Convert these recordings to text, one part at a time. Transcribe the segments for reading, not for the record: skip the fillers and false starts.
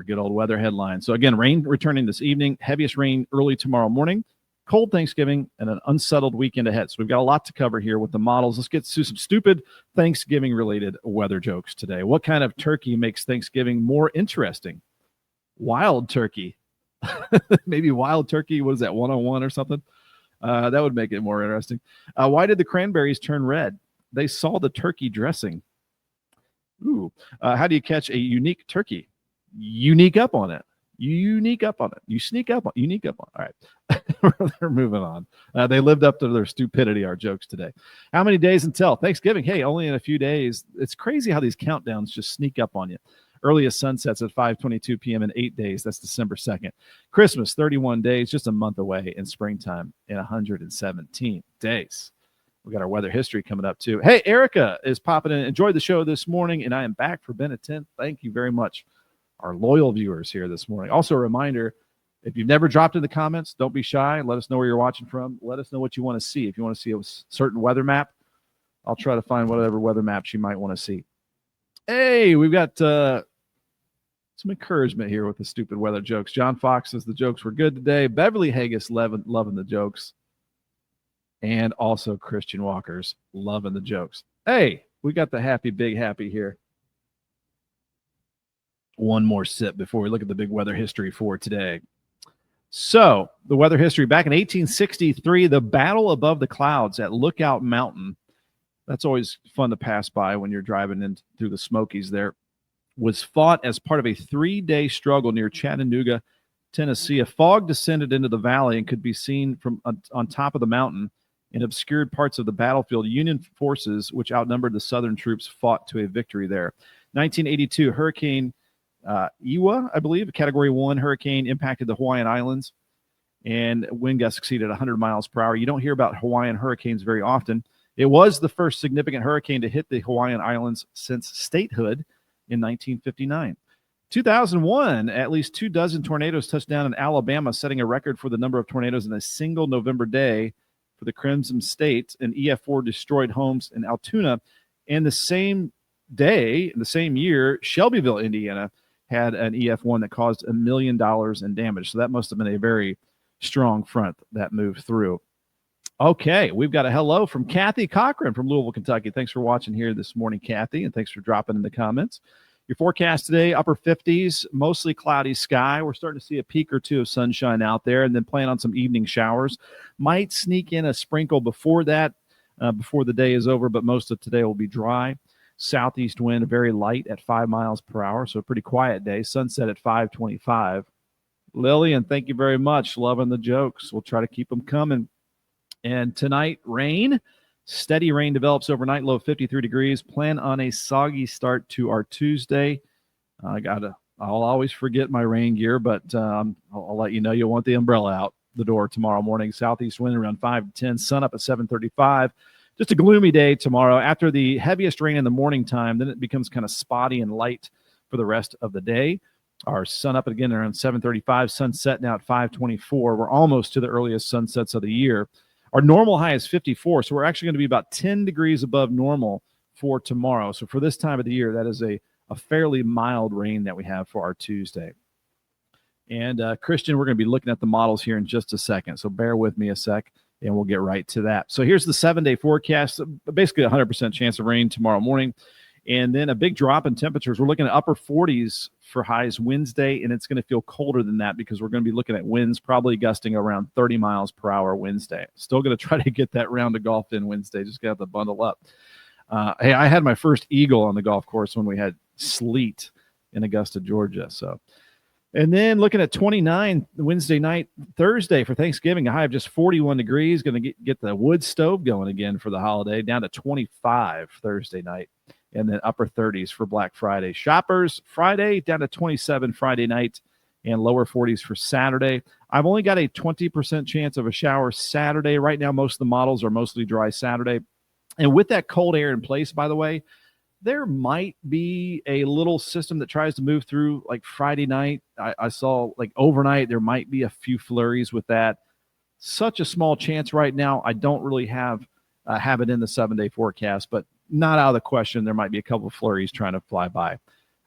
Good old weather headline. So again, rain returning this evening, heaviest rain early tomorrow morning, cold Thanksgiving, and an unsettled weekend ahead. So we've got a lot to cover here with the models. Let's get to some stupid Thanksgiving-related weather jokes today. What kind of turkey makes Thanksgiving more interesting? Wild turkey. Maybe wild turkey. What is that, 101 or something? That would make it more interesting. Why did the cranberries turn red? They saw the turkey dressing. Ooh. How do you catch a unique turkey? Unique up on it. Unique up on it. You sneak up on it. Unique up on it. All right. They're moving on. They lived up to their stupidity, our jokes today. How many days until Thanksgiving? Hey, only in a few days. It's crazy how these countdowns just sneak up on you. Earliest sunsets at 5:22 p.m. in 8 days. That's December 2nd. Christmas, 31 days, just a month away, in springtime in 117 days. We got our weather history coming up, too. Hey, Erica is popping in. Enjoyed the show this morning, and I am back for Ben at 10. Thank you very much. Our loyal viewers here this morning. Also, a reminder, if you've never dropped in the comments, don't be shy. Let us know where you're watching from. Let us know what you want to see. If you want to see a certain weather map, I'll try to find whatever weather maps you might want to see. Hey, we've got some encouragement here with the stupid weather jokes. John Fox says the jokes were good today. Beverly Haggis loving the jokes. And also Christian Walker's loving the jokes. Hey, we got the big happy here. One more sip before we look at the big weather history for today. So, the weather history. Back in 1863, the battle above the clouds at Lookout Mountain, that's always fun to pass by when you're driving in through the Smokies there, was fought as part of a 3-day struggle near Chattanooga, Tennessee. A fog descended into the valley and could be seen from on top of the mountain and obscured parts of the battlefield. Union forces, which outnumbered the Southern troops, fought to a victory there. 1982, Hurricane Iwa, I believe, a Category 1 hurricane, impacted the Hawaiian Islands, and wind gusts exceeded 100 miles per hour. You don't hear about Hawaiian hurricanes very often. It was the first significant hurricane to hit the Hawaiian Islands since statehood in 1959. 2001, at least 24 tornadoes touched down in Alabama, setting a record for the number of tornadoes in a single November day for the Crimson State. An EF4 destroyed homes in Altoona. And the same day, in the same year, Shelbyville, Indiana, had an EF1 that caused $1 million in damage. So that must have been a very strong front that moved through. Okay, we've got a hello from Kathy Cochran from Louisville, Kentucky. Thanks for watching here this morning, Kathy, and thanks for dropping in the comments. Your forecast today, upper 50s, mostly cloudy sky. We're starting to see a peak or two of sunshine out there, and then plan on some evening showers. Might sneak in a sprinkle before that, before the day is over, but most of today will be dry. Southeast wind, very light at 5 miles per hour, so a pretty quiet day. Sunset at 5:25. Lillian, thank you very much. Loving the jokes. We'll try to keep them coming. And tonight, rain. Steady rain develops overnight, low 53 degrees. Plan on a soggy start to our Tuesday. I'll always forget my rain gear, but I'll let you know you'll want the umbrella out the door tomorrow morning. Southeast wind around 5 to 10. Sun up at 7:35. Just a gloomy day tomorrow. After the heaviest rain in the morning time, then it becomes kind of spotty and light for the rest of the day. Our sun up again around 7:35. Sunset now at 5:24. We're almost to the earliest sunsets of the year. Our normal high is 54, so we're actually going to be about 10 degrees above normal for tomorrow. So for this time of the year, that is a fairly mild rain that we have for our Tuesday. And Christian, we're going to be looking at the models here in just a second, so bear with me a sec, and we'll get right to that. So here's the 7-day forecast, basically 100% chance of rain tomorrow morning, and then a big drop in temperatures. We're looking at upper 40s for highs Wednesday, and it's going to feel colder than that because we're going to be looking at winds probably gusting around 30 miles per hour Wednesday. Still going to try to get that round of golf in Wednesday. Just got to bundle up. Hey, I had my first eagle on the golf course when we had sleet in Augusta, Georgia. And then looking at 29 Wednesday night, Thursday for Thanksgiving, a high of just 41 degrees. Going to get the wood stove going again for the holiday, down to 25 Thursday night. And then upper 30s for Black Friday. Shoppers, Friday down to 27 Friday night and lower 40s for Saturday. I've only got a 20% chance of a shower Saturday. Right now, most of the models are mostly dry Saturday. And with that cold air in place, by the way, there might be a little system that tries to move through like Friday night. I saw like overnight, there might be a few flurries with that. Such a small chance right now. I don't really have it in the 7-day forecast, but not out of the question. There might be a couple of flurries trying to fly by,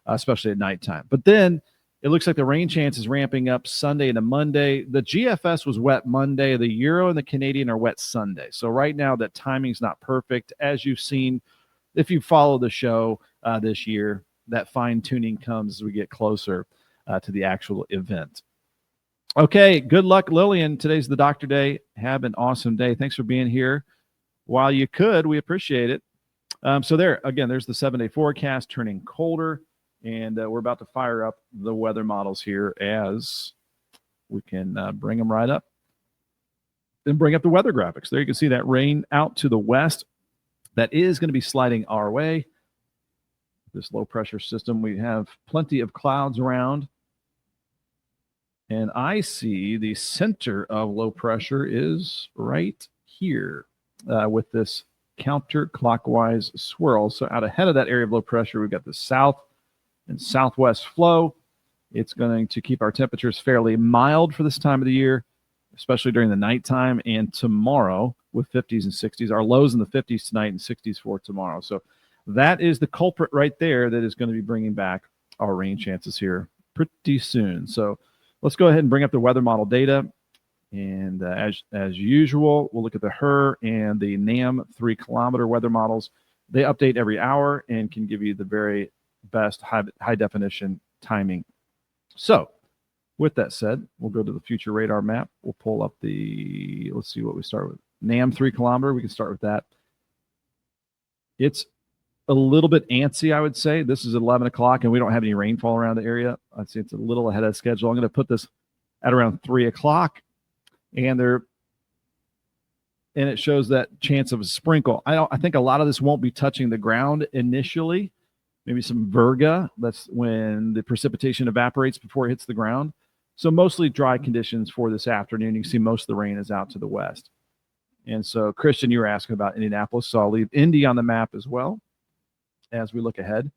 especially at nighttime. But then It looks like the rain chance is ramping up Sunday into Monday. The GFS was wet Monday. The Euro and the Canadian are wet Sunday. So right now that timing's not perfect. As you've seen, if you follow the show this year, that fine tuning comes as we get closer to the actual event. Okay, good luck, Lillian. Today's the doctor day. Have an awesome day. Thanks for being here. While you could, we appreciate it. So there's the 7-day forecast turning colder, and we're about to fire up the weather models here as we can bring them right up. Then bring up the weather graphics. There you can see that rain out to the west. That is going to be sliding our way. This low pressure system, we have plenty of clouds around. And I see the center of low pressure is right here with this counterclockwise swirl. So out ahead of that area of low pressure, we've got the south and southwest flow. It's going to keep our temperatures fairly mild for this time of the year, especially during the nighttime and tomorrow with 50s and 60s. Our lows in the 50s tonight and 60s for tomorrow. So that is the culprit right there that is going to be bringing back our rain chances here pretty soon. So let's go ahead and bring up the weather model data. And as usual, we'll look at the HER and the NAM 3-kilometer weather models. They update every hour and can give you the very best high definition timing. So with that said, we'll go to the future radar map. We'll pull up let's see what we start with. NAM 3-kilometer, we can start with that. It's a little bit antsy, I would say. This is 11 o'clock, and we don't have any rainfall around the area. I'd say it's a little ahead of schedule. I'm going to put this at around 3 o'clock, and it shows that chance of a sprinkle. I think a lot of this won't be touching the ground initially. Maybe some virga. That's when the precipitation evaporates before it hits the ground. So mostly dry conditions for this afternoon. You can see most of the rain is out to the west. And so, Christian, you were asking about Indianapolis, so I'll leave Indy on the map as well as we look ahead.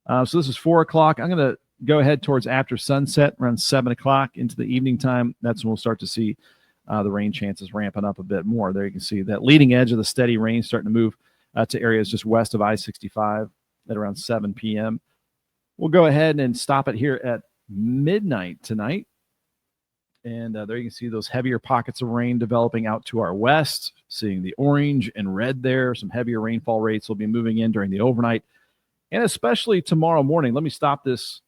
So this is 4 o'clock. I'm going to go ahead towards after sunset, around 7 o'clock into the evening time. That's when we'll start to see the rain chances ramping up a bit more. There you can see that leading edge of the steady rain starting to move to areas just west of I-65 at around 7 p.m. We'll go ahead and stop it here at midnight tonight. And there you can see those heavier pockets of rain developing out to our west, seeing the orange and red there. Some heavier rainfall rates will be moving in during the overnight, and especially tomorrow morning. Let me stop this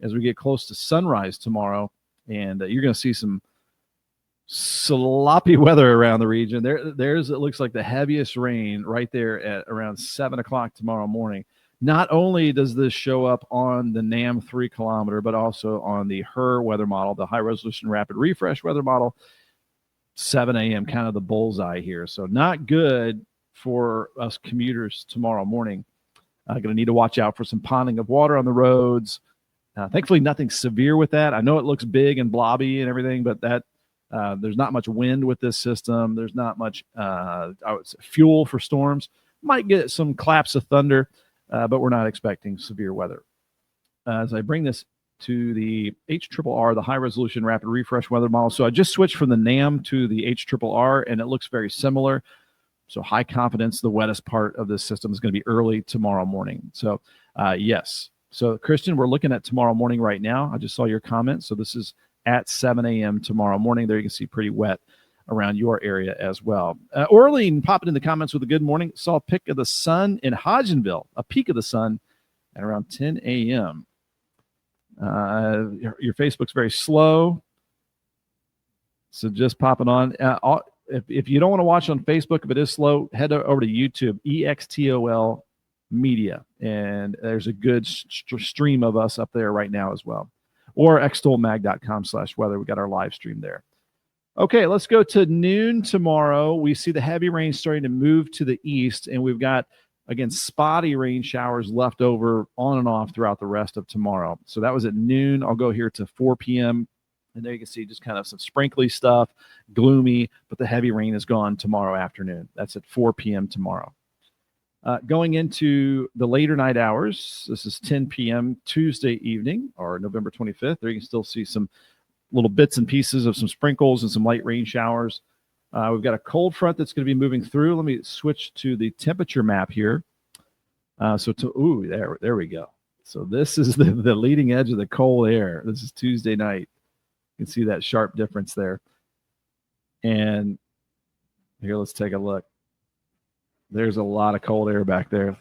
as we get close to sunrise tomorrow, and you're going to see some sloppy weather around the region. It looks like the heaviest rain right there at around 7 o'clock tomorrow morning. Not only does this show up on the NAM 3-kilometer, but also on the HER weather model, the high-resolution rapid refresh weather model, 7 a.m., kind of the bullseye here. So not good for us commuters tomorrow morning. Going to need to watch out for some ponding of water on the roads. Thankfully, nothing severe with that. I know it looks big and blobby and everything, but there's not much wind with this system. There's not much fuel for storms. Might get some claps of thunder. But we're not expecting severe weather. As I bring this to the HRRR, the high-resolution rapid refresh weather model. So I just switched from the NAM to the HRRR, and it looks very similar. So high confidence, the wettest part of this system is going to be early tomorrow morning. So yes. So Christian, we're looking at tomorrow morning right now. I just saw your comment. So this is at 7 a.m. tomorrow morning. There you can see pretty wet around your area as well. Orlean popping in the comments with a good morning. Saw a pic of the sun in Hodgenville, a peak of the sun at around 10 a.m. Your Facebook's very slow. So just popping on. If you don't want to watch on Facebook, if it is slow, head over to YouTube, EXTOL Media. And there's a good stream of us up there right now as well. Or xtolmag.com/weather. We got our live stream there. Okay, let's go to noon tomorrow. We see the heavy rain starting to move to the east, and we've got, again, spotty rain showers left over on and off throughout the rest of tomorrow. So that was at noon. I'll go here to 4 p.m., and there you can see just kind of some sprinkly stuff, gloomy, but the heavy rain is gone tomorrow afternoon. That's at 4 p.m. tomorrow. Going into the later night hours, this is 10 p.m. Tuesday evening, or November 25th. There you can still see some little bits and pieces of some sprinkles and some light rain showers. We've got a cold front that's going to be moving through. Let me switch to the temperature map here. There we go. So this is the leading edge of the cold air. This is Tuesday night. You can see that sharp difference there. And here, let's take a look. There's a lot of cold air back there.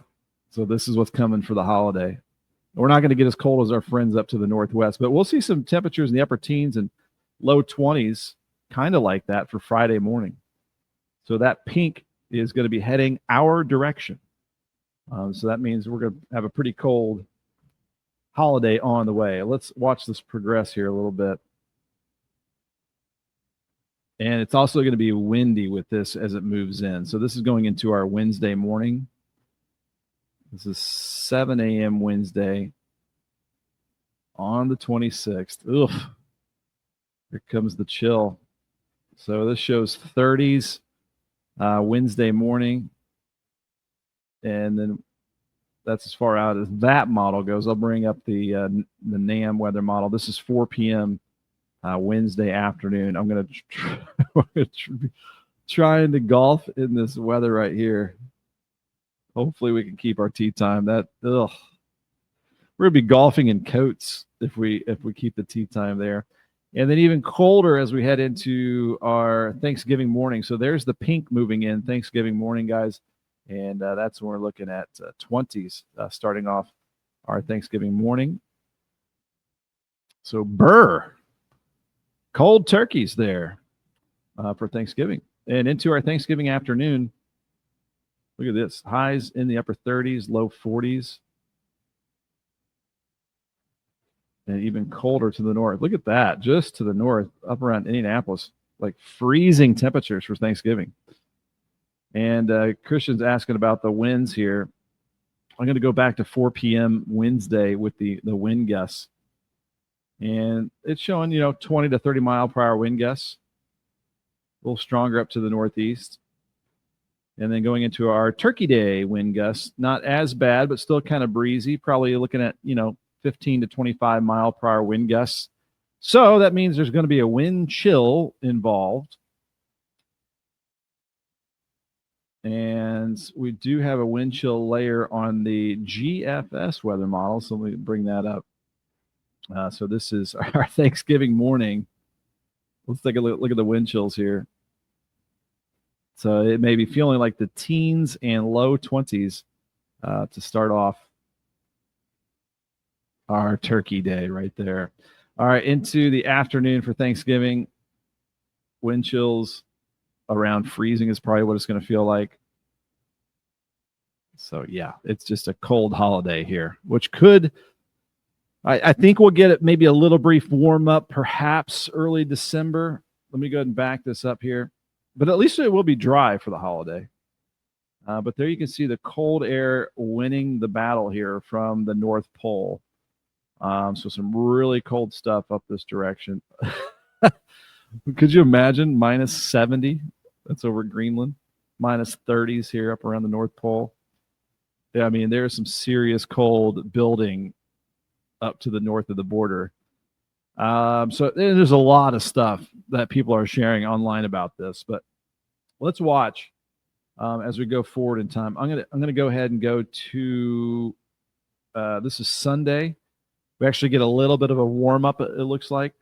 So this is what's coming for the holiday. We're not going to get as cold as our friends up to the northwest, but we'll see some temperatures in the upper teens and low 20s, kind of like that for Friday morning. So that pink is going to be heading our direction. So that means we're going to have a pretty cold holiday on the way. Let's watch this progress here a little bit. And it's also going to be windy with this as it moves in. So this is going into our Wednesday morning. This is 7 a.m. Wednesday on the 26th. Oof. Here comes the chill. So this shows 30s Wednesday morning. And then that's as far out as that model goes. I'll bring up the NAM weather model. This is 4 p.m. Wednesday afternoon. I'm going to trying to golf in this weather right here. Hopefully we can keep our tee time. We're going to be golfing in coats if we keep the tee time there. And then even colder as we head into our Thanksgiving morning. So there's the pink moving in Thanksgiving morning, guys. And that's when we're looking at 20s starting off our Thanksgiving morning. So cold turkeys there for Thanksgiving. And into our Thanksgiving afternoon, look at this. Highs in the upper 30s, low 40s. And even colder to the north. Look at that. Just to the north, up around Indianapolis, like freezing temperatures for Thanksgiving. And Christian's asking about the winds here. I'm going to go back to 4 p.m. Wednesday with the wind gusts. And it's showing, 20 to 30 mile per hour wind gusts. A little stronger up to the northeast. And then going into our Turkey Day wind gusts, not as bad, but still kind of breezy. Probably looking at, 15 to 25 mile per hour wind gusts. So that means there's going to be a wind chill involved. And we do have a wind chill layer on the GFS weather model. So let me bring that up. So this is our Thanksgiving morning. Let's take a look at the wind chills here. So it may be feeling like the teens and low 20s to start off our Turkey Day right there. All right, into the afternoon for Thanksgiving. Wind chills around freezing is probably what it's going to feel like. So, yeah, it's just a cold holiday here, which could, I think we'll get it maybe a little brief warm up, perhaps early December. Let me go ahead and back this up here. But at least it will be dry for the holiday. But there you can see the cold air winning the battle here from the North Pole. So some really cold stuff up this direction. Could you imagine minus 70? That's over Greenland. Minus 30s here up around the North Pole. Yeah, I mean, there's some serious cold building up to the north of the border. So there's a lot of stuff that people are sharing online about this, but let's watch as we go forward in time. I'm gonna go ahead and go to this is Sunday. We actually get a little bit of a warm up, it looks like,